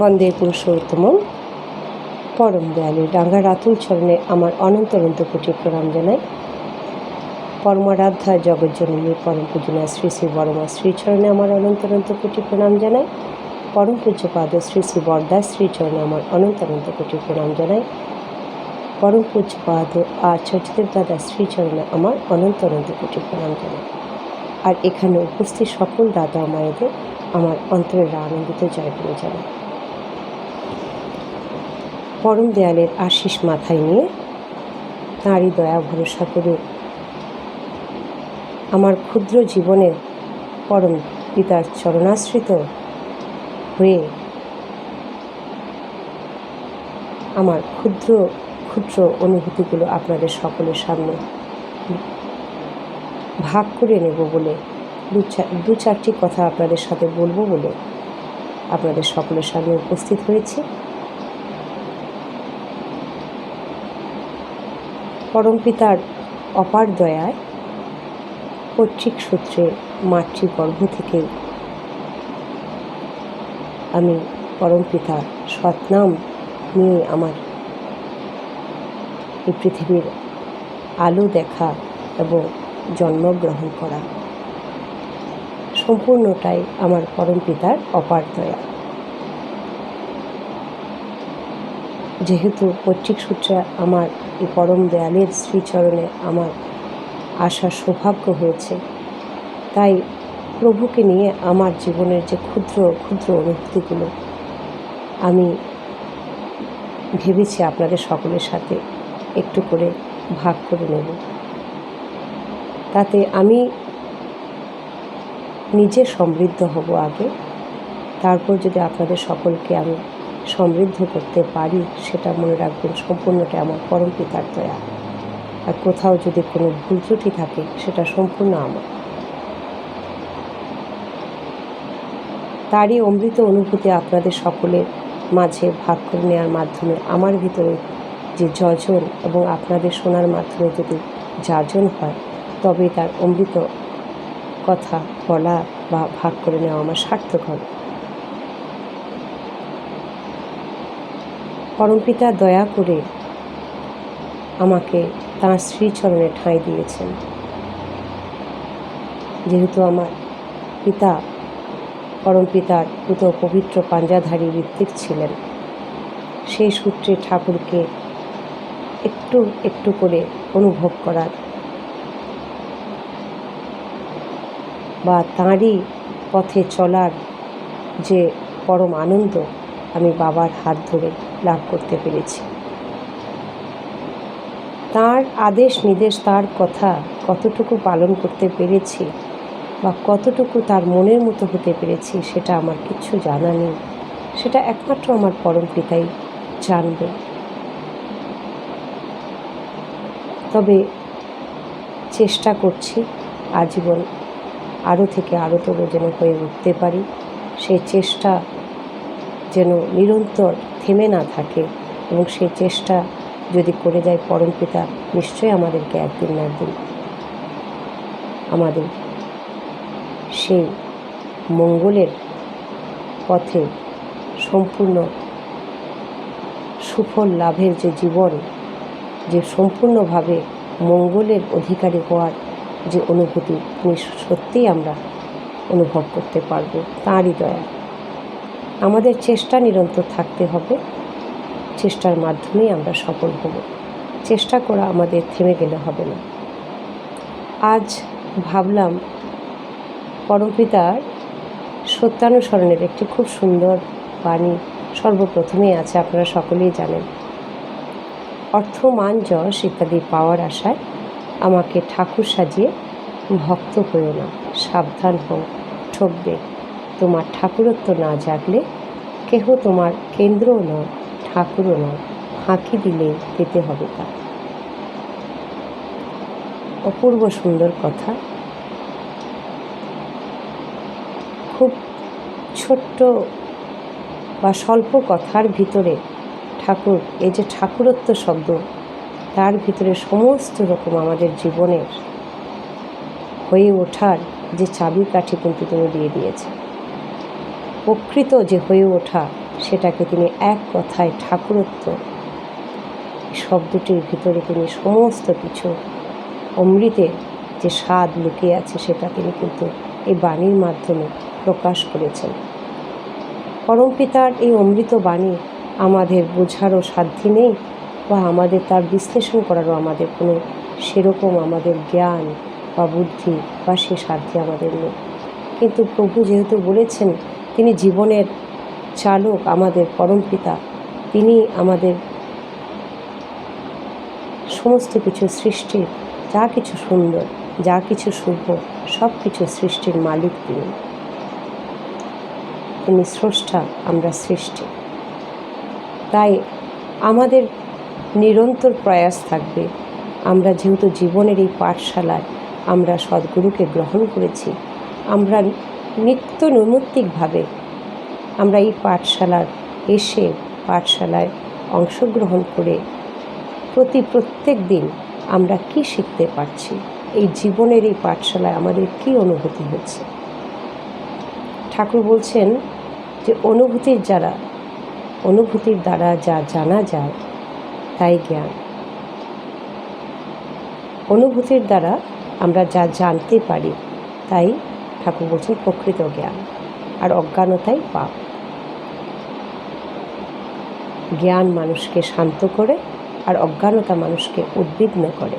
বন্দে পুরুষোত্তমম পরম দয়ালু রাঙ্গার আতুল চরণে আমার অনন্ত অনন্ত কোটি প্রণাম জানাই। পরমারাধ্যা জগজ্জননী পরম পূজনীয় শ্রী শ্রী বড়মা শ্রীচরণে আমার অনন্ত অনন্ত কোটি প্রণাম জানাই। পরম পূজ্যপাদ শ্রী শ্রী বরদাস শ্রীচরণে আমার অনন্ত অনন্ত কোটি প্রণাম জানাই। পরম পূজ্যপাদ আচার্যদেব দাদা শ্রীচরণে আমার অনন্ত অনন্ত কোটি প্রণাম জানাই। আর এখানে উপস্থিত সকল দাদা মায়েদের আমার অন্তরের আনন্দিত জয়গুলো জানাই। পরম দেয়ালের আশিস মাথায় নিয়ে তাঁরই দয়া ভরসা করে আমার ক্ষুদ্র জীবনে পরম পিতার চরণাশ্রিত হয়ে আমার ক্ষুদ্র ক্ষুদ্র অনুভূতিগুলো আপনাদের সকলের সামনে ভাগ করে নেব বলে দু চারটি কথা আপনাদের সাথে বলবো বলে আপনাদের সকলের সামনে উপস্থিত হয়েছি। পরমপিতার অপার দয়ায় পৈতৃক সূত্রে মাতৃগর্ভ থেকে আমি পরমপিতার সৎনাম নিয়ে আমার এই পৃথিবীর আলো দেখা এবং জন্মগ্রহণ করা সম্পূর্ণটাই আমার পরমপিতার অপার দয়া। যেহেতু পৈতৃক সূত্রে আমার এই পরম দয়ালের শ্রীচরণে আমার আসার সৌভাগ্য হয়েছে, তাই প্রভুকে নিয়ে আমার জীবনের যে ক্ষুদ্র ক্ষুদ্র অনুভূতিগুলো আমি ভেবেছি আপনাদের সকলের সাথে একটু করে ভাগ করে নেব। তাতে আমি নিজে সমৃদ্ধ হব আগে, তারপর যদি আপনাদের সকলকে আমি সমৃদ্ধ করতে পারি সেটা মনে রাখবেন সম্পূর্ণটা আমার পরমপিতার দয়া। আর কোথাও যদি কোনো ভুল ত্রুটি থাকে সেটা সম্পূর্ণ আমার। তারই অমৃত অনুভূতি আপনাদের সকলের মাঝে ভাগ করে নেওয়ার মাধ্যমে আমার ভিতরে যে যজন এবং আপনাদের শোনার মাধ্যমে যদি যাজন হয়, তবে তার অমৃত কথা বলা বা ভাগ করে নেওয়া আমার সার্থক হবে। পরমপিতা দয়া করে আমাকে তাঁর শ্রীচরণে ঠাঁই দিয়েছেন। যেহেতু আমার পিতা পরমপিতার পুত পবিত্র পাঞ্জাধারী ঋত্বিক ছিলেন, সেই সূত্রে ঠাকুরকে একটু একটু করে অনুভব করার বা তাঁরই পথে চলার যে পরম আনন্দ আমি বাবার হাত ধরে লাভ করতে পেরেছি। তাঁর আদেশ নির্দেশ, তার কথা কতটুকু পালন করতে পেরেছি বা কতটুকু তার মনের মতো হতে পেরেছি সেটা আমার কিচ্ছু জানা নেই। সেটা একমাত্র আমার পরমপিতাই জানবে। তবে চেষ্টা করছি আজীবন আরও থেকে আরোতর যেন হয়ে উঠতে পারি। সেই চেষ্টা যেন নিরন্তর থেমে না থাকে এবং সেই চেষ্টা যদি করে যায় পরমপিতা নিশ্চয়ই আমাদেরকে একদিন না একদিন আমাদের সেই মঙ্গলের পথে সম্পূর্ণ সুফল লাভের যে জীবন, যে সম্পূর্ণভাবে মঙ্গলের অধিকারী হওয়ার যে অনুভূতি সত্যিই আমরা অনুভব করতে পারব তাঁরই দয়া। আমাদের চেষ্টা নিরন্তর থাকতে হবে, চেষ্টার মাধ্যমেই আমরা সফল হব। চেষ্টা করা আমাদের থেমে গেলে হবে না। আজ ভাবলাম পরমপিতার সত্যানুসরণের একটি খুব সুন্দর বাণী সর্বপ্রথমেই আছে, আপনারা সকলেই জানেন। অর্থ মান যশ ইত্যাদি পাওয়ার আশায় আমাকে ঠাকুর সাজিয়ে ভক্ত হয়েও না, সাবধান হও ঠকবে। তোমার ঠাকুরত্ব না জাগলে কেহ তোমার কেন্দ্রও নয়, ঠাকুরও নয়, ফাঁকি দিলেই পেতে হবে তা। অপূর্ব সুন্দর কথা। খুব ছোট্ট বা স্বল্প কথার ভিতরে ঠাকুর, এই যে ঠাকুরত্ব শব্দ, তার ভিতরে সমস্ত রকম আমাদের জীবনের হয়ে ওঠার যে চাবিকাঠি কিন্তু তিনি দিয়ে দিয়েছে। প্রকৃত যে হয়ে ওঠা সেটাকে তিনি এক কথায় ঠাকুরত্ব শব্দটির ভিতরে তিনি সমস্ত কিছু অমৃতের যে স্বাদ লুকিয়ে আছে সেটা তিনি কিন্তু এই বাণীর মাধ্যমে প্রকাশ করেছেন। পরমপিতার এই অমৃত বাণী আমাদের বোঝারও সাধ্য নেই, বা আমাদের তার বিশ্লেষণ করারও আমাদের কোনো সেরকম আমাদের জ্ঞান বা বুদ্ধি বা সে সাধ্যে আমাদের নেই। কিন্তু প্রভু যেহেতু বলেছেন তিনি জীবনের চালক, আমাদের পরমপিতা, তিনি আমাদের সমস্ত কিছু সৃষ্টির যা কিছু সুন্দর, যা কিছু শুভ, সব কিছু সৃষ্টির মালিক তিনি স্রষ্টা, আমরা সৃষ্টি। তাই আমাদের নিরন্তর প্রয়াস থাকবে, আমরা যেহেতু জীবনের এই পাঠশালায় আমরা সদ্গুরুকে গ্রহণ করেছি, আমরা নিত্য নৈমিত্তিকভাবে আমরা এই পাঠশালার এসে পাঠশালায় অংশগ্রহণ করে প্রত্যেক দিন আমরা কি শিখতে পারছি, এই জীবনের এই পাঠশালায় আমাদের কি অনুভূতি হচ্ছে। ঠাকুর বলছেন যে অনুভূতির দ্বারা যা জানা যায় তাই জ্ঞান। অনুভূতির দ্বারা আমরা যা জানতে পারি তাই ঠাকুর বলছেন প্রকৃত জ্ঞান, আর অজ্ঞানতাই পাপ। জ্ঞান মানুষকে শান্ত করে আর অজ্ঞানতা মানুষকে উদ্বিগ্ন করে।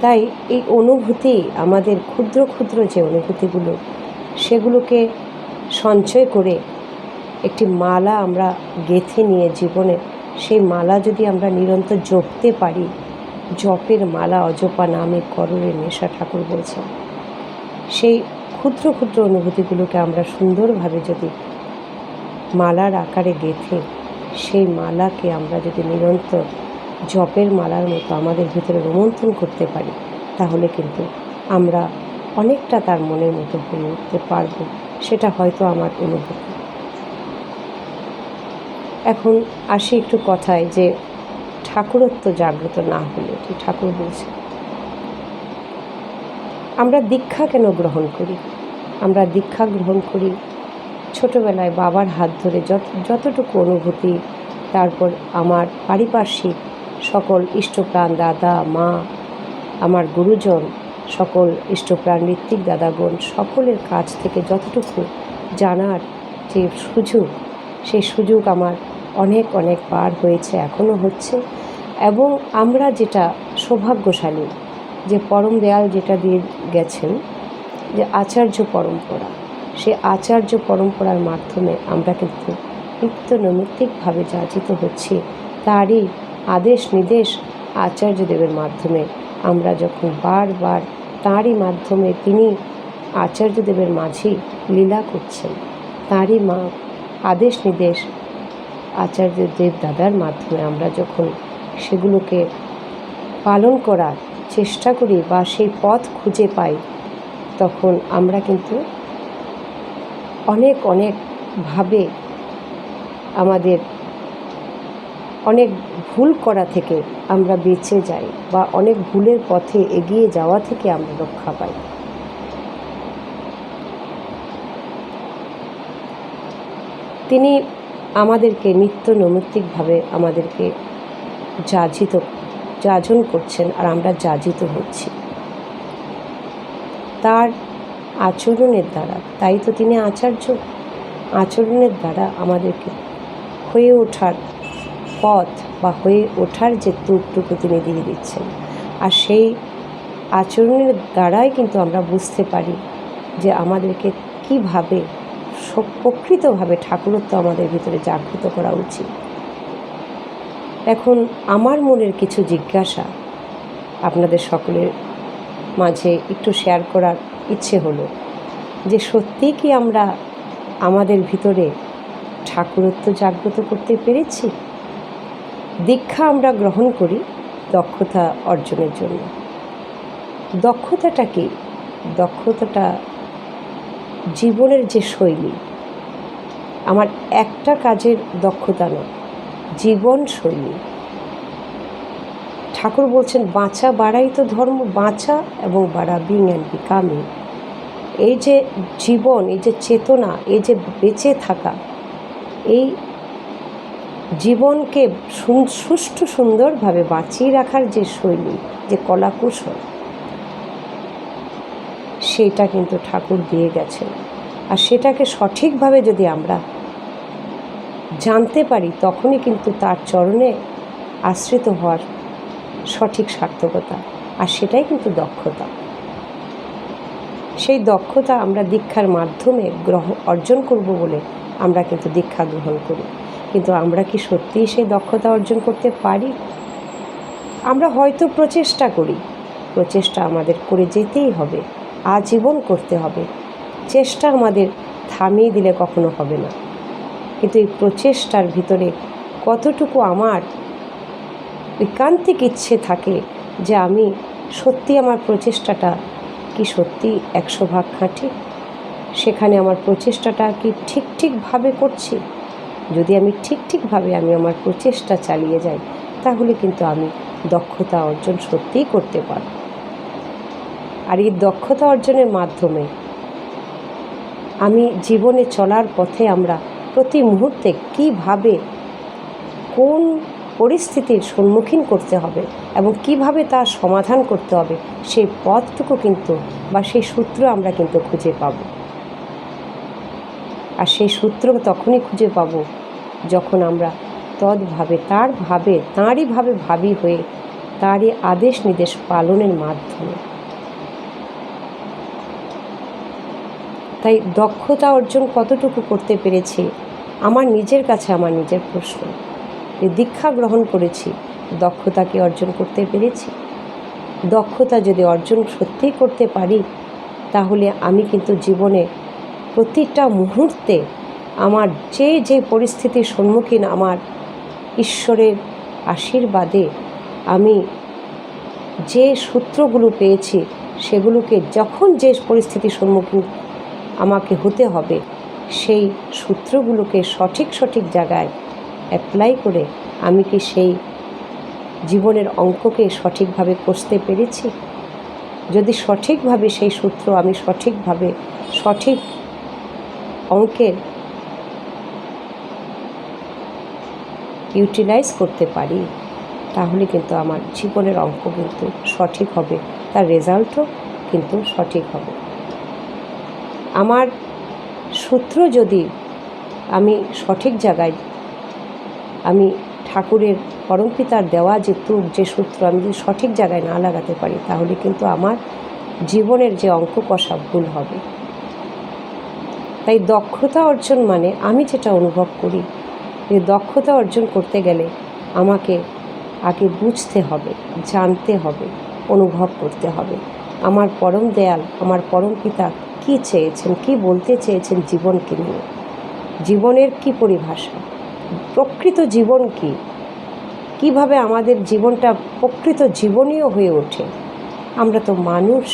তাই এই অনুভূতি, আমাদের ক্ষুদ্র ক্ষুদ্র যে অনুভূতিগুলো, সেগুলোকে সঞ্চয় করে একটি মালা আমরা গেঁথে নিয়ে জীবনে সেই মালা যদি আমরা নিরন্তর জপতে পারি, জপের মালা অজপা নামে কররে নেশা, ঠাকুর বলছেন। সেই ক্ষুদ্র ক্ষুদ্র অনুভূতিগুলোকে আমরা সুন্দরভাবে যদি মালার আকারে গেঁথে সেই মালাকে আমরা যদি নিরন্তর জপের মালার মতো আমাদের ভিতরে রোমন্থন করতে পারি, তাহলে কিন্তু আমরা অনেকটা তার মনের মতো হয়ে উঠতে পারব। সেটা হয়তো আমার অনুভূতি। এখন আসি একটু কথায়, যে ঠাকুরত্ব জাগ্রত না হলে কি ঠাকুর বলছে। আমরা দীক্ষা কেন গ্রহণ করি? আমরা দীক্ষা গ্রহণ করি ছোটোবেলায় বাবার হাত ধরে যতটুকু অনুভূতি, তারপর আমার পারিপার্শ্বিক সকল ইষ্টপ্রাণ দাদা মা, আমার গুরুজন, সকল ইষ্টপ্রাণ ঋত্বিক দাদাগণ, সকলের কাছ থেকে যতটুকু জানার যে সুযোগ, সেই সুযোগ আমার অনেক অনেক বার হয়েছে, এখনও হচ্ছে। এবং আমরা যেটা সৌভাগ্যশালী, যে পরম দয়াল যেটা দিয়ে গেছেন, যে আচার্য পরম্পরা, সেই আচার্য পরম্পরার মাধ্যমে আমরা কিন্তু নিত্য নৈমিত্তিকভাবে যাচিত হচ্ছি। তারই আদেশ নির্দেশ আচার্যদেবের মাধ্যমে আমরা যখন বারবার তাঁরই মাধ্যমে, তিনি আচার্যদেবের মাঝেই লীলা করছেন, তাঁরই আদেশ নির্দেশ আচার্যদেব দাদার মাধ্যমে আমরা যখন সেগুলোকে পালন করার চেষ্টা করি বা সেই পথ খুঁজে পাই, তখন আমরা কিন্তু অনেকভাবে আমাদের অনেক ভুল করা থেকে আমরা বেঁচে যাই, বা অনেক ভুলের পথে এগিয়ে যাওয়া থেকে আমরা রক্ষা পাই। তিনি আমাদেরকে নিত্য নৈমিত্তিকভাবে আমাদেরকে যাজন করছেন, আর আমরা যাজিত হচ্ছি তার আচরণের দ্বারা। তাই তো তিনি আচার্য। আচরণের দ্বারা আমাদেরকে হয়ে ওঠার পথ বা হয়ে ওঠার যে টুকটুকু তিনি দিয়ে দিচ্ছেন, আর সেই আচরণের দ্বারাই কিন্তু আমরা বুঝতে পারি যে আমাদেরকে কীভাবে প্রকৃতভাবে ঠাকুরত্ব আমাদের ভিতরে জাগ্রত করা উচিত। এখন আমার মনের কিছু জিজ্ঞাসা আপনাদের সকলের মাঝে একটু শেয়ার করার ইচ্ছে হলো, যে সত্যি কি আমরা আমাদের ভিতরে ঠাকুরত্ব জাগ্রত করতে পেরেছি? দীক্ষা আমরা গ্রহণ করি দক্ষতা অর্জনের জন্য। দক্ষতাটা কি? দক্ষতাটা জীবনের যে শৈলী, আমার একটা কাজের দক্ষতা নয়, জীবন শৈলী। ঠাকুর বলছেন বাঁচা বাড়াই তো ধর্ম, বাঁচা এবং বাড়া, বিং অ্যান্ড বিকামিং। এই যে জীবন, এই যে চেতনা, এই যে বেঁচে থাকা, এই জীবনকে সুষ্ঠু সুন্দরভাবে বাঁচিয়ে রাখার যে শৈলী, যে কলাকুশল, সেইটা কিন্তু ঠাকুর দিয়ে গেছেন। আর সেটাকে সঠিকভাবে যদি আমরা জানতে পারি, তখনই কিন্তু তার চরণে আশ্রিত হওয়ার সঠিক সার্থকতা, আর সেটাই কিন্তু দক্ষতা। সেই দক্ষতা আমরা দীক্ষার মাধ্যমে অর্জন করব বলে আমরা কিন্তু দীক্ষা গ্রহণ করি। কিন্তু আমরা কি সত্যিই সেই দক্ষতা অর্জন করতে পারি? আমরা হয়তো প্রচেষ্টা করি, প্রচেষ্টা আমাদের করে যেতেই হবে, আজীবন করতে হবে। চেষ্টা আমাদের থামিয়ে দিলে কখনো হবে না। কিন্তু এই প্রচেষ্টার ভিতরে কতটুকু আমার ঐকান্তিক ইচ্ছে থাকে যে আমি সত্যি আমার প্রচেষ্টাটা কি সত্যি 100 ভাগ খাঁটি, সেখানে আমার প্রচেষ্টাটা কি ঠিকভাবে করছি। যদি আমি ঠিকভাবে আমি আমার প্রচেষ্টা চালিয়ে যাই, তাহলে কিন্তু আমি দক্ষতা অর্জন সত্যিই করতে পারব। আর এই দক্ষতা অর্জনের মাধ্যমে আমি জীবনে চলার পথে আমরা প্রতি মুহূর্তে কিভাবে কোন পরিস্থিতির সম্মুখীন করতে হবে এবং কিভাবে তার সমাধান করতে হবে, সেই পথটুকু কিন্তু বা সেই সূত্র আমরা কিন্তু খুঁজে পাব। আর সেই সূত্র তখনই খুঁজে পাব যখন আমরা তাঁরই ভাবে ভাবী হয়ে তাঁরই আদেশ নির্দেশ পালনের মাধ্যমে। তাই দক্ষতা অর্জন কতটুকু করতে পেরেছি, আমার নিজের কাছে আমার নিজের প্রশ্ন। যে দীক্ষা গ্রহণ করেছি, দক্ষতা কি অর্জন করতে পেরেছি? দক্ষতা যদি অর্জন সত্যিই করতে পারি, তাহলে আমি কিন্তু জীবনে প্রতিটা মুহূর্তে আমার যে পরিস্থিতির সম্মুখীন, আমার ঈশ্বরের আশীর্বাদে আমি যে সূত্রগুলো পেয়েছি, সেগুলোকে যখন যে পরিস্থিতির সম্মুখীন আমাকে হতে হবে, সেই সূত্রগুলোকে সঠিক জায়গায় অ্যাপ্লাই করে আমি কি সেই জীবনের অঙ্ককে সঠিকভাবে কষতে পেরেছি? যদি সঠিকভাবে সেই সূত্র আমি সঠিক অঙ্কের ইউটিলাইজ করতে পারি, তাহলে কিন্তু আমার জীবনের অঙ্ক কিন্তু সঠিক হবে, তার রেজাল্টও কিন্তু সঠিক হবে। আমার সূত্র যদি আমি সঠিক জায়গায়, আমি ঠাকুরের পরমপিতার দেওয়া যে সূত্র আমি যদি সঠিক জায়গায় না লাগাতে পারি, তাহলে কিন্তু আমার জীবনের যে অঙ্ক কষা ভুল হবে। তাই দক্ষতা অর্জন মানে আমি যেটা অনুভব করি, যে দক্ষতা অর্জন করতে গেলে আমাকে আগে বুঝতে হবে, জানতে হবে, অনুভব করতে হবে আমার পরম দয়াল, আমার পরম পিতা কী চেয়েছেন, কী বলতে চেয়েছেন জীবনকে নিয়ে, জীবনের কী পরিভাষা, প্রকৃত জীবন কী, কীভাবে আমাদের জীবনটা প্রকৃত জীবনীয় হয়ে ওঠে। আমরা তো মানুষ,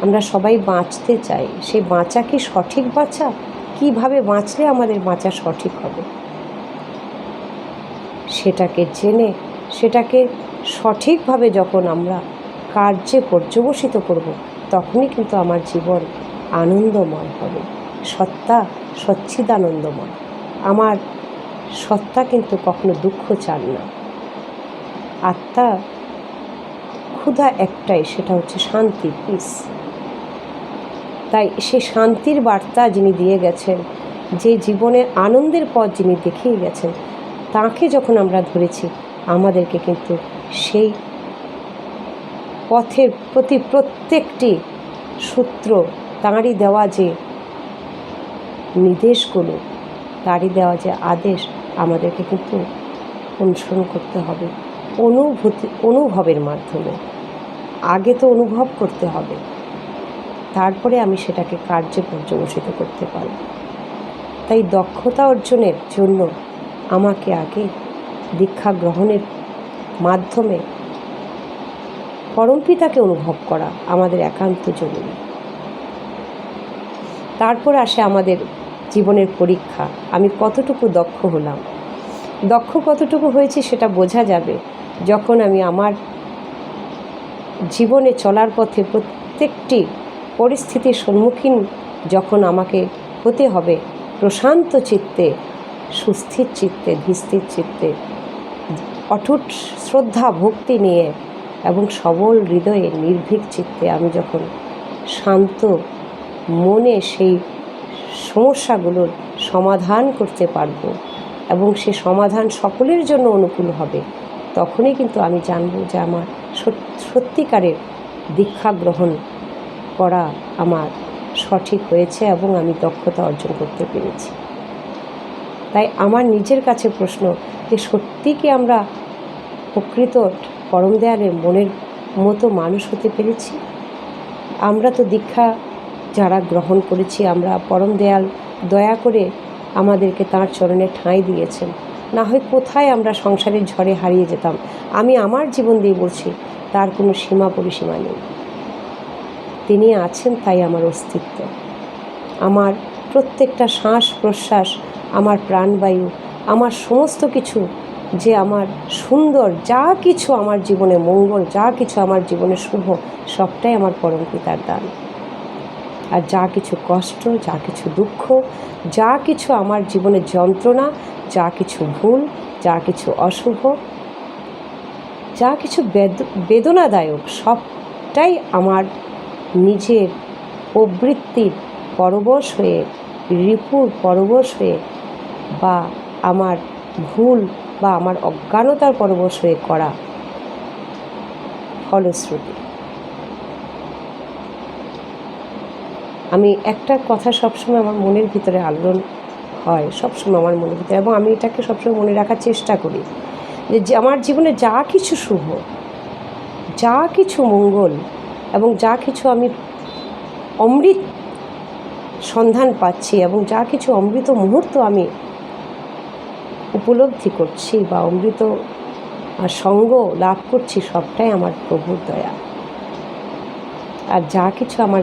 আমরা সবাই বাঁচতে চাই। সেই বাঁচা কি সঠিক বাঁচা? কীভাবে বাঁচলে আমাদের বাঁচা সঠিক হবে, সেটাকে জেনে সেটাকে সঠিকভাবে যখন আমরা কার্যে পর্যবসিত করব, তখনই কিন্তু আমার জীবন আনন্দময় হবে, সচ্চিদানন্দময়। আমার সত্তা কিন্তু কখনো দুঃখ চান না। আত্মা ক্ষুধা একটাই, সেটা হচ্ছে শান্তি, পিস। তাই সে শান্তির বার্তা যিনি দিয়ে গেছেন, যে জীবনের আনন্দের পথ যিনি দেখিয়ে গেছেন, তাঁকে যখন আমরা ধরেছি, আমাদেরকে কিন্তু সেই পথের প্রতি প্রত্যেকটি সূত্র, তাঁরই দেওয়া যে নির্দেশগুলো, তাঁরই দেওয়া যে আদেশ, আমাদেরকে কিন্তু অনুসরণ করতে হবে অনুভবের মাধ্যমে। আগে তো অনুভব করতে হবে, তারপরে আমি সেটাকে কার্যে পর্যবসিত করতে পারব। তাই দক্ষতা অর্জনের জন্য আমাকে আগে দীক্ষা গ্রহণের মাধ্যমে পরমপিতাকে অনুভব করা আমাদের একান্ত জরুরি। তারপর আসে আমাদের জীবনের পরীক্ষা, আমি কতটুকু দক্ষ হলাম। দক্ষ কতটুকু হয়েছি সেটা বোঝা যাবে যখন আমি আমার জীবনে চলার পথে প্রত্যেকটি পরিস্থিতির সম্মুখীন যখন আমাকে হতে হবে, প্রশান্ত চিত্তে, সুস্থির চিত্তে, ধীস্থির চিত্তে, অটুট শ্রদ্ধা ভক্তি নিয়ে এবং সবল হৃদয়ে নির্ভীক চিত্তে আমি যখন শান্ত মনে সেই সমস্যাগুলোর সমাধান করতে পারব এবং সে সমাধান সকলের জন্য অনুকূল হবে, তখনই কিন্তু আমি জানব যে আমার সত্যিকারের দীক্ষা গ্রহণ করা আমার সঠিক হয়েছে এবং আমি দক্ষতা অর্জন করতে পেরেছি। তাই আমার নিজের কাছে প্রশ্ন যে সত্যি কি আমরা প্রকৃত পরম দয়ালের মনের মতো মানুষ হতে পেরেছি? আমরা তো দীক্ষা যারা গ্রহণ করেছি, আমরা পরম দয়াল দয়া করে আমাদেরকে তাঁর চরণে ঠাঁই দিয়েছেন, না হয় কোথায় আমরা সংসারের ঝড়ে হারিয়ে যেতাম। আমি আমার জীবন দিয়ে বলছি, তার কোনো সীমা পরিসীমা নেই। তিনি আছেন, তাই আমার অস্তিত্ব। আমার প্রত্যেকটা শ্বাস প্রশ্বাস, আমার প্রাণবায়ু, আমার সমস্ত কিছু যে আমার সুন্দর, যা কিছু আমার জীবনে মঙ্গল, যা কিছু আমার জীবনে শুভ, সবটাই আমার পরম পিতার দান। আর যা কিছু কষ্ট, যা কিছু দুঃখ, যা কিছু আমার জীবনে যন্ত্রণা, যা কিছু ভুল, যা কিছু অশুভ, যা কিছু বেদনাদায়ক, সবটাই আমার নিজের প্রবৃত্তির পরবশ হয়ে, রিপুর পরবশ হয়ে, বা আমার ভুল বা আমার অজ্ঞানতার পরবশ হয়ে করা ফলশ্রুতি। আমি একটা কথা সবসময় আমার মনের ভিতরে আলোড়ন হয়, সবসময় আমার মনের ভিতরে, এবং আমি এটাকে সবসময় মনে রাখার চেষ্টা করি যে আমার জীবনে যা কিছু শুভ, যা কিছু মঙ্গল এবং যা কিছু আমি অমৃত সন্ধান পাচ্ছি এবং যা কিছু অমৃত মুহূর্ত আমি উপলব্ধি করছি বা অমৃত সঙ্গ লাভ করছি, সবটাই আমার প্রভুর দয়া। আর যা কিছু আমার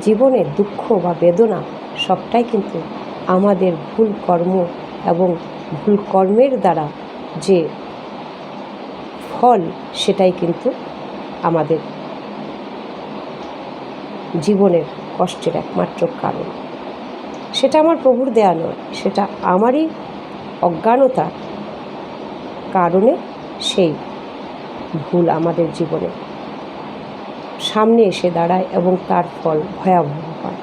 জীবনে দুঃখ বা বেদনা, সবটাই কিন্তু আমাদের ভুল কর্ম এবং ভুল কর্মের দ্বারা যে ফল, সেটাই কিন্তু আমাদের জীবনের কষ্টের একমাত্র কারণ। সেটা আমার প্রভুর দেয়া নয়, সেটা আমারই অজ্ঞানতার কারণে সেই ভুল আমাদের জীবনে সামনে এসে দাঁড়ায় এবং তার ফল ভয়াবহ হয়।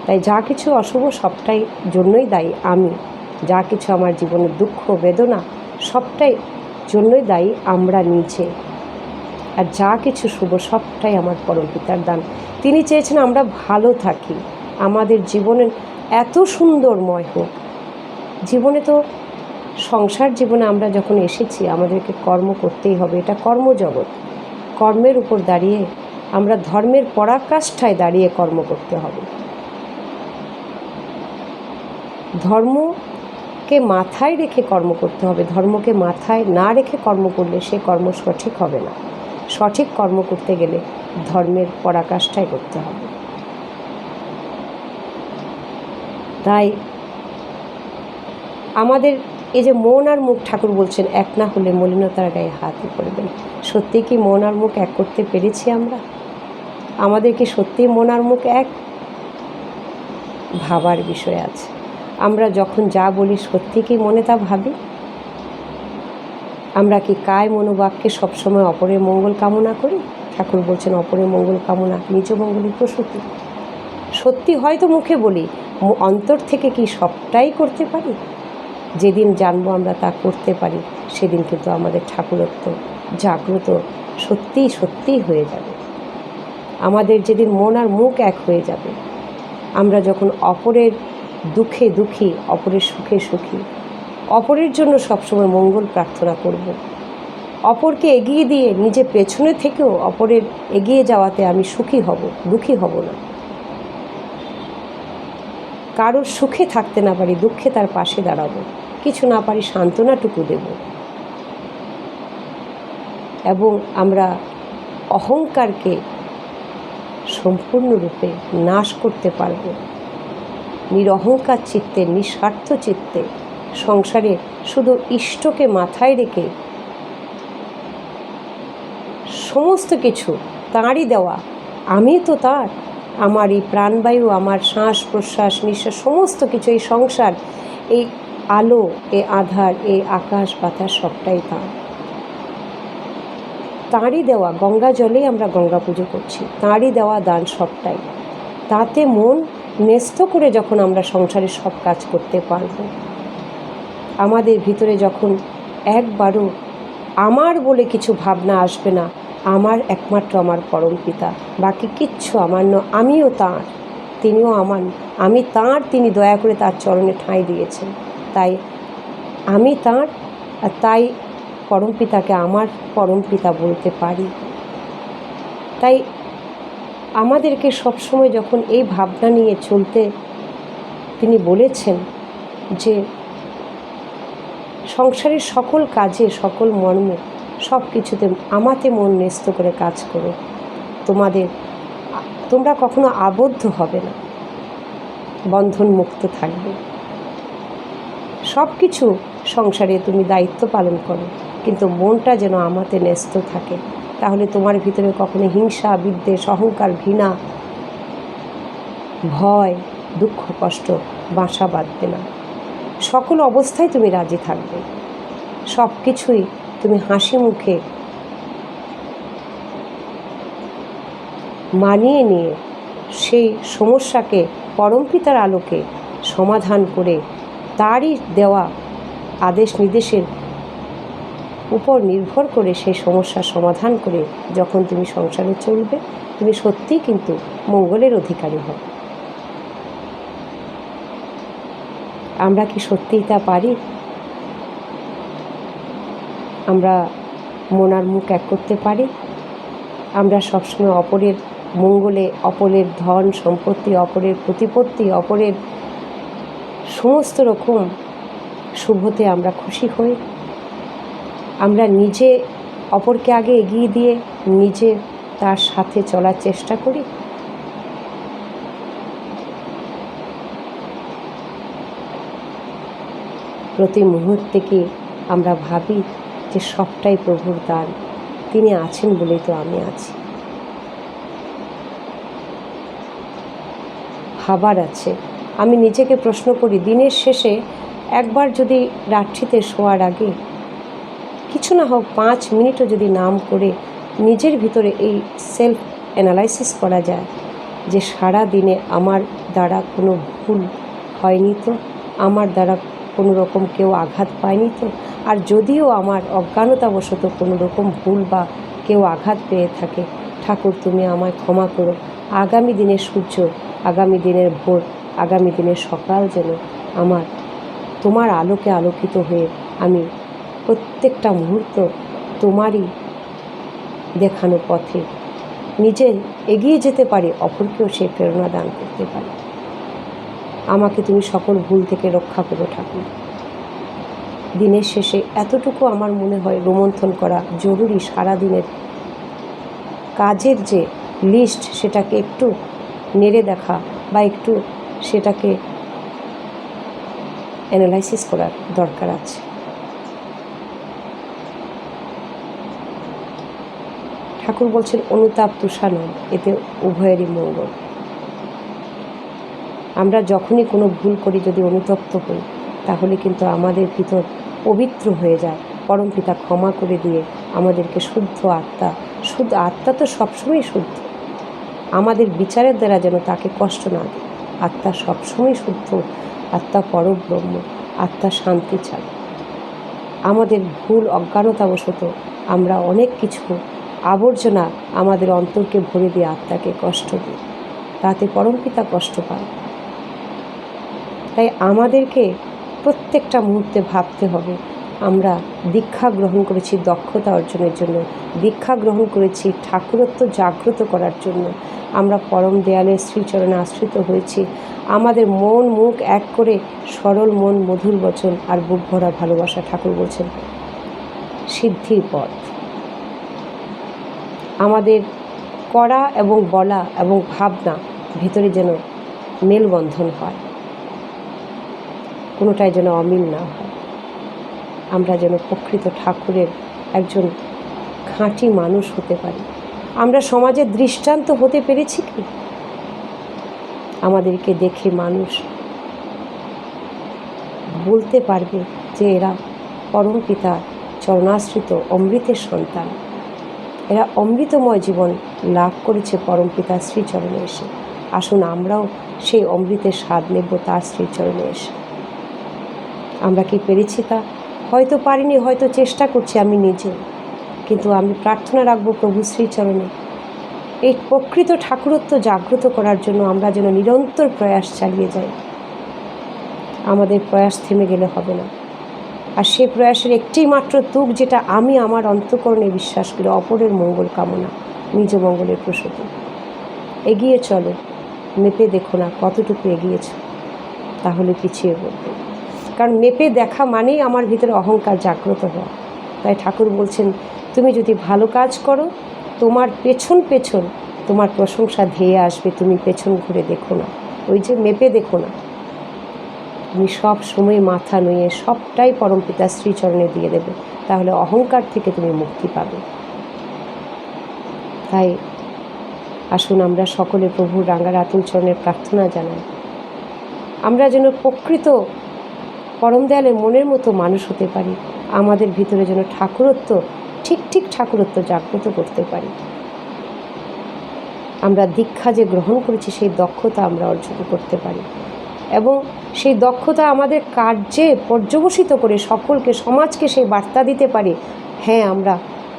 তাই যা কিছু অশুভ, সবটাই জন্যই দায়ী আমি। যা কিছু আমার জীবনের দুঃখ বেদনা, সবটাই জন্যই দায়ী আমরা নিজে। আর যা কিছু শুভ, সবটাই আমার পরম পিতার দান। তিনি চেয়েছেন আমরা ভালো থাকি, আমাদের জীবনের এত সুন্দরময় হোক। জীবনে তো সংসার জীবনে আমরা যখন এসেছি, আমাদেরকে কর্ম করতেই হবে, এটা কর্মজগৎ। কর্মের উপর দাঁড়িয়ে আমরা ধর্মের পরাকাষ্ঠায় দাঁড়িয়ে কর্ম করতে হবে। ধর্মকে মাথায় রেখে কর্ম করতে হবে। ধর্মকে মাথায় না রেখে কর্ম করলে সে কর্ম সঠিক হবে না। সঠিক কর্ম করতে গেলে ধর্মের পরাকাষ্ঠায় করতে হবে। তাই আমাদের এই যে মন আর মুখ, ঠাকুর বলছেন এক না হলে মলিনতার গায়ে হাতই পড়বেন। সত্যি কি মন আর মুখ এক করতে পেরেছি আমরা? আমাদের কি সত্যি মন আর মুখ এক? ভাবার বিষয় আছে। আমরা যখন যা বলি, সত্যি কি মনে তা ভাবি? আমরা কি কায় মনোবাক্যে সবসময় অপরের মঙ্গল কামনা করি? ঠাকুর বলছেন অপরের মঙ্গল কামনা নিজ মঙ্গলের প্রসূতি। সত্যি হয়তো মুখে বলি, অন্তর থেকে কি সবটাই করতে পারি? যেদিন জানবো আমরা তা করতে পারি, সেদিন কিন্তু আমাদের ঠাকুরত্ব জাগ্রত সত্যিই সত্যিই হয়ে যাবে। আমাদের যেদিন মন আর মুখ এক হয়ে যাবে, আমরা যখন অপরের দুঃখে দুঃখী, অপরের সুখে সুখী, অপরের জন্য সবসময় মঙ্গল প্রার্থনা করব, অপরকে এগিয়ে দিয়ে নিজে পেছনে থেকেও অপরের এগিয়ে যাওয়াতে আমি সুখী হব, দুঃখী হব না। কারোর সুখে থাকতে না পারি, দুঃখে তার পাশে দাঁড়াবো, কিছু না পারি সান্ত্বনাটুকু দেব। এবং আমরা অহংকারকে সম্পূর্ণরূপে নাশ করতে পারব। নিরহংকার চিত্তে, নিঃস্বার্থ চিত্তে সংসারে শুধু ইষ্টকে মাথায় রেখে সমস্ত কিছু তাঁরই দেওয়া, আমি তো তার, আমার এই প্রাণবায়ু, আমার শ্বাস প্রশ্বাস নিঃশ্বাস, সমস্ত কিছু, এই সংসার, এই আলো, এই আধার, এই আকাশ বাতাস সবটাই তাঁরই দেওয়া। গঙ্গা জলেই আমরা গঙ্গা পুজো করছি, তাঁরই দেওয়া দান সবটাই। তাতে মন ন্যস্ত করে যখন আমরা সংসারের সব কাজ করতে পারব, আমাদের ভিতরে যখন একবারও আমার বলে কিছু ভাবনা আসবে না, আমার একমাত্র আমার পরম পিতা, বাকি কিচ্ছু আমার আমিও তাঁর, তিনিও আমার, আমি তাঁর, তিনি দয়া করে তার চরণে ঠাঁই দিয়েছেন, তাই আমি তাঁর, আর তাই পরম পিতাকে আমার পরম পিতা বলতে পারি। তাই আমাদেরকে সবসময় যখন এই ভাবনা নিয়ে চলতে তিনি বলেছেন যে সংসারের সকল কাজে, সকল মর্মে, সব কিছুতে আমাতে মন ন্যস্ত করে কাজ করো, তোমরা কখনো আবদ্ধ হবে না, বন্ধন মুক্ত থাকবে। সব কিছু সংসারে তুমি দায়িত্ব পালন করো, কিন্তু মনটা যেন আমাতে ন্যস্ত থাকে, তাহলে তোমার ভিতরে কখনো হিংসা, বিদ্বেষ, অহংকার, ঘৃণা, ভয়, দুঃখ, কষ্ট বাসা বাঁধবে না। সকল অবস্থায় তুমি রাজি থাকবে, সব কিছুই তুমি হাসি মুখে মানিয়ে নিয়ে সেই সমস্যাকে পরম পিতার আলোকে সমাধান করে, তারই দেওয়া আদেশ নির্দেশের উপর নির্ভর করে সেই সমস্যার সমাধান করে যখন তুমি সংসারে চলবে, তুমি সত্যিই কিন্তু মঙ্গলের অধিকারী হবে। আমরা কি সত্যিই তা পারি? আমরা মন আর মুখ এক করতে পারি? আমরা সবসময় অপরের মঙ্গলে, অপরের ধন সম্পত্তি, অপরের প্রতিপত্তি, অপরের সমস্ত রকম শুভতে আমরা খুশি হই? আমরা নিজে অপরকে আগে এগিয়ে দিয়ে নিজে তার সাথে চলার চেষ্টা করি? প্রতি মুহূর্তে কি আমরা ভাবি যে সবটাই প্রভুর দান, তিনি আছেন বলেই তো আমি আছি? ভাবার আছে। আমি নিজেকে প্রশ্ন করি, দিনের শেষে একবার যদি রাত্রিতে শোয়ার আগে কিছু না হোক 5 মিনিটও যদি নাম করে নিজের ভিতরে এই সেলফ অ্যানালাইসিস করা যায় যে সারা দিনে আমার দ্বারা কোনো ভুল হয়নি তো, আমার দ্বারা কোনো রকম কেউ আঘাত পায়নি তো, আর যদিও আমার অজ্ঞানতাবশত কোনো রকম ভুল বা কেউ আঘাত পেয়ে থাকে, ঠাকুর তুমি আমায় ক্ষমা করো। আগামী দিনের সূর্য, আগামী দিনের ভোর, আগামী দিনের সকাল যেন আমার তোমার আলোকে আলোকিত হয়ে আমি প্রত্যেকটা মুহূর্ত তোমারই দেখানো পথে নিজে এগিয়ে যেতে পারি, অপরকেও সে প্রেরণা দান করতে পারি। আমাকে তুমি সকল ভুল থেকে রক্ষা করো ঠাকুর। দিনের শেষে এতটুকু আমার মনে হয় রোমন্থন করা জরুরি, সারাদিনের কাজের যে লিস্ট সেটাকে একটু নেড়ে দেখা বা একটু সেটাকে অ্যানালাইসিস করার দরকার আছে। ঠাকুর বলছেন অনুতাপ তুষানন, এতে উভয়েরই মঙ্গল। আমরা যখনই কোনো ভুল করি, যদি অনুতপ্ত হই, তাহলে কিন্তু আমাদের ভিতর পবিত্র হয়ে যায়, পরম পিতা ক্ষমা করে দিয়ে আমাদেরকে শুদ্ধ আত্মা তো সবসময় শুদ্ধ, আমাদের বিচারের দ্বারা যেন তাকে কষ্ট না দেয়। আত্মা সবসময় শুদ্ধ, আত্মা পরব্রহ্ম, আত্মা শান্তি চায়। আমাদের ভুল অজ্ঞানতাবশত আমরা অনেক কিছু আবর্জনা আমাদের অন্তরকে ভরে দিয়ে আত্মাকে কষ্ট দিই, তাতে পরমপিতা কষ্ট পায়। তাই আমাদেরকে প্রত্যেকটা মুহূর্তে ভাবতে হবে, আমরা দীক্ষা গ্রহণ করেছি দক্ষতা অর্জনের জন্য, দীক্ষা গ্রহণ করেছি ঠাকুরত্ব জাগ্রত করার জন্য, আমরা পরম দেয়ালের শ্রীচরণে আশ্রিত হয়েছি আমাদের মন মুখ এক করে, সরল মন, মধুর বচন আর বুক ভরা ভালোবাসা। ঠাকুর বলছেন সিদ্ধির পথ। আমাদের করা এবং বলা এবং ভাবনা ভিতরে যেন মেলবন্ধন হয়, কোনোটাই যেন অমিল না হয়। আমরা যেন প্রকৃত ঠাকুরের একজন খাঁটি মানুষ হতে পারি। আমরা সমাজের দৃষ্টান্ত হতে পেরেছি কি? আমাদেরকে দেখে মানুষ বলতে পারবে যে এরা পরম পিতার চরণাশ্রিত অমৃতের সন্তান, এরা অমৃতময় জীবন লাভ করেছে পরম পিতার শ্রীচরণে এসে। আসুন আমরাও সেই অমৃতের স্বাদ নেব তার শ্রীচরণে এসে। আমরা কি পেরেছি তা? হয়তো পারিনি, হয়তো চেষ্টা করছি আমি নিজে, কিন্তু আমি প্রার্থনা রাখবো প্রভু শ্রীচরণে এই প্রকৃত ঠাকুরত্ব জাগ্রত করার জন্য আমরা যেন নিরন্তর প্রয়াস চালিয়ে যাই। আমাদের প্রয়াস থেমে গেলে হবে না। আর সেই প্রয়াসের একটি মাত্র তুক, যেটা আমি আমার অন্তঃকরণে বিশ্বাস করি, অপরের মঙ্গল কামনা, নিজ মঙ্গলের প্রসূতি। এগিয়ে চলো, মেপে দেখো না কতটুকু এগিয়েছ, তাহলে পিছিয়ে পড়বে। কারণ মেপে দেখা মানেই আমার ভিতরে অহংকার জাগ্রত হওয়া। তাই ঠাকুর বলছেন, তুমি যদি ভালো কাজ করো, তোমার পেছন পেছন তোমার প্রশংসা ধেয়ে আসবে, তুমি পেছন ঘুরে দেখো না, ওই যে মেপে দেখো না। তুমি সব সময় মাথা নুয়ে সবটাই পরম পিতার শ্রীচরণে দিয়ে দেবে, তাহলে অহংকার থেকে তুমি মুক্তি পাবে। তাই আসুন আমরা সকলে প্রভুর রাঙ্গা রাতুল চরণের প্রার্থনা জানাই, আমরা যেন প্রকৃত পরম দয়ালের মনের মতো মানুষ হতে পারি, আমাদের ভিতরে যেন ঠাকুরত্ব, ঠিক ঠাকুরত্ব জাগ্রত করতে পারি। আমরা দীক্ষা যে গ্রহণ করেছি সেই দক্ষতা আমরা অর্জন করতে পারি, এবং সেই দক্ষতা আমাদের কার্যে পর্যবসিত করে সকলকে, সমাজকে সেই বার্তা দিতে পারি, হ্যাঁ আমরা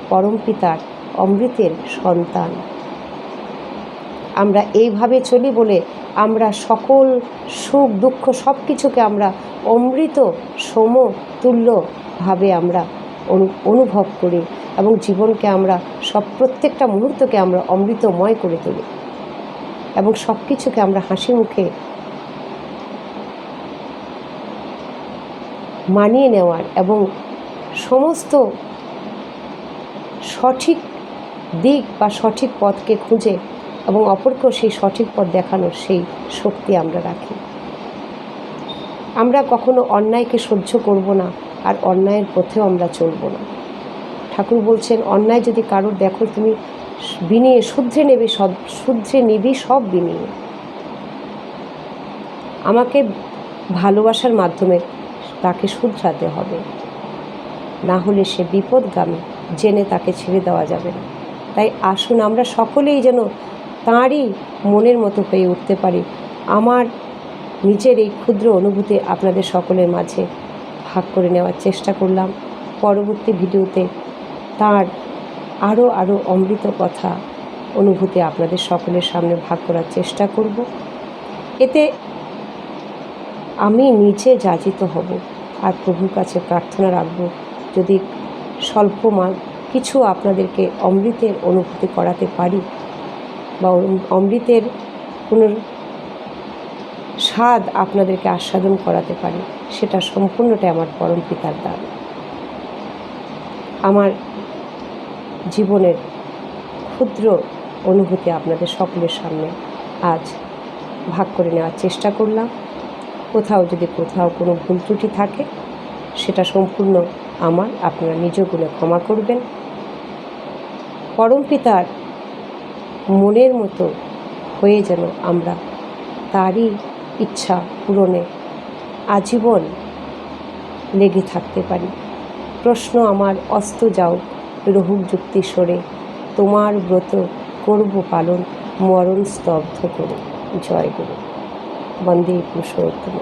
পরম পিতার অমৃতের সন্তান। আমরা এইভাবে চলি বলে আমরা সকল সুখ দুঃখ সব কিছুকে আমরা অমৃত সমতুল্যভাবে আমরা অনুভব করি, এবং জীবনকে আমরা প্রত্যেকটা মুহূর্তকে আমরা অমৃতময় করে তুলি, এবং সব কিছুকে আমরা হাসি মুখে মানিয়ে নেওয়ার এবং সমস্ত সঠিক দিক বা সঠিক পথকে খুঁজে এবং অপরকেও সেই সঠিক পথ দেখানোর সেই শক্তি আমরা রাখি। আমরা কখনো অন্যায়কে সহ্য করব না, আর অন্যায়ের পথেও আমরা চলব না। ঠাকুর বলছেন, অন্যায় যদি কারোর দেখো, তুমি বিনিয়ে শুধরে নিবি সব বিনিয়ে। আমাকে ভালোবাসার মাধ্যমে তাকে শুধরাতে হবে, না হলে সে বিপদগামী, জেনে তাকে ছেড়ে দেওয়া যাবে না। তাই আসুন আমরা সকলেই যেন তাঁরই মনের মতো হয়ে উঠতে পারি। আমার নিজের এই ক্ষুদ্র অনুভূতি আপনাদের সকলের মাঝে ভাগ করে নেওয়ার চেষ্টা করলাম। পরবর্তী ভিডিওতে তার আরও অমৃত কথা অনুভূতি আপনাদের সকলের সামনে ভাগ করার চেষ্টা করব। এতে আমি নিজে যাচিত হব, আর প্রভুর কাছে প্রার্থনা রাখব, যদি স্বল্প কিছু আপনাদেরকে অমৃতের অনুভূতি করাতে পারি, বা অমৃতের কোনো স্বাদ আপনাদেরকে আস্বাদন করাতে পারি, সেটা সম্পূর্ণটাই আমার পরম পিতার দান। আমার জীবনের ক্ষুদ্র অনুভূতি আপনাদের সকলের সামনে আজ ভাগ করে নেওয়ার চেষ্টা করলাম। যদি কোথাও কোনো ভুল ত্রুটি থাকে, সেটা সম্পূর্ণ আমার, আপনারা নিজ গুণে ক্ষমা করবেন। পরম পিতার মনের মতো হয়ে যেন আমরা তারই ইচ্ছা পূরণে আজীবন লেগে থাকতে পারি। প্রশ্ন আমার অস্ত যাও রহুক যুক্তি সরে, তোমার ব্রত করব পালন মরণ স্তব্ধ করে। জয় গুরু। বন্দে পুরুষোত্তম।